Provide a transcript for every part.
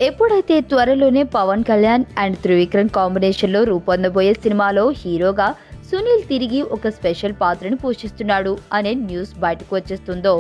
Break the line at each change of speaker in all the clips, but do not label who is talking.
ఎప్పుడైతే త్వరలోనే పవన్ కళ్యాణ్ అండ్ త్రివిక్రమ్ కాంబినేషన్లో రూపొందబోయే సినిమాలో హీరోగా సునీల్ తిరిగి ఒక స్పెషల్ పాత్రను పోషిస్తున్నాడు అనే న్యూస్ బయటకు వచ్చేస్తుందో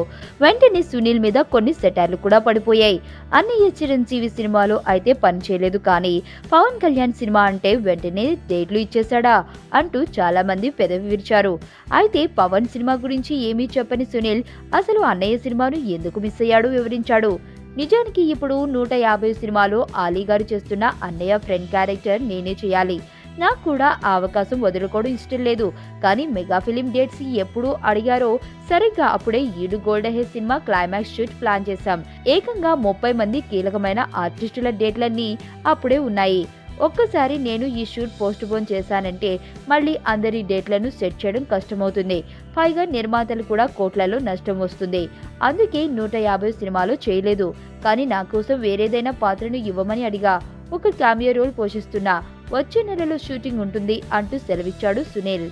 వెంటనే సునీల్ మీద కొన్ని సెటైర్లు కూడా పడిపోయాయి. అన్నయ్య చిరంజీవి సినిమాలో అయితే పనిచేయలేదు, కానీ పవన్ కళ్యాణ్ సినిమా అంటే వెంటనే డేట్లు ఇచ్చేశాడా అంటూ చాలా మంది పెదవి విరిచారు. అయితే పవన్ సినిమా గురించి ఏమీ చెప్పని సునీల్ అసలు అన్నయ్య సినిమాను ఎందుకు మిస్ అయ్యాడో వివరించాడు. నిజానికి ఇప్పుడు 150 సినిమాలో ఆలీ గారు చేస్తున్న అన్నయ్య ఫ్రెండ్ క్యారెక్టర్ నేనే చేయాలి. నాకు కూడా ఆ అవకాశం వదులుకోవడం ఇష్టం లేదు, కానీ మెగా ఫిలిం డేట్స్ ఎప్పుడు అడిగారో సరిగ్గా అప్పుడే ఈడు gold hair cinema climax shoot plan చేశాం. ఏకంగా 30 మంది కీలకమైన ఆర్టిస్టుల డేట్లన్నీ అప్పుడే ఉన్నాయి. ఒక్కసారి నేను ఈ షూట్ పోస్ట్ పోన్ చేశానంటే మళ్ళీ అందరి డేట్లను సెట్ చేయడం కష్టమవుతుంది. పైగా నిర్మాతలు కూడా కోట్లలో నష్టం వస్తుంది. అందుకే 150 సినిమాలో చేయలేదు, కానీ నా కోసం వేరేదైనా పాత్రను ఇవ్వమని అడిగా. ఒక క్యామియో రోల్ పోషిస్తున్నా, వచ్చే నెలలో షూటింగ్ ఉంటుంది అంటూ సెలవిచ్చాడు సునీల్.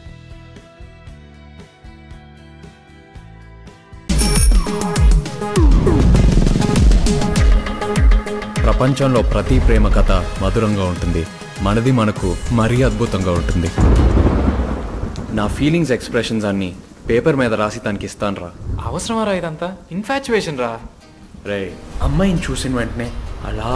ప్రపంచంలో ప్రతి ప్రేమ కథ మధురంగా ఉంటుంది, మనది మనకు మరీ అద్భుతంగా ఉంటుంది. నా ఫీలింగ్స్ ఎక్స్ప్రెషన్స్ అన్ని పేపర్ మీద రాసి తనకి ఇస్తాను రా.
అవసరమా రా ఇదంతా? ఇన్ఫాచ్యుయేషన్ రా.
రే, అమ్మాయిని చూసిన వెంటనే అలా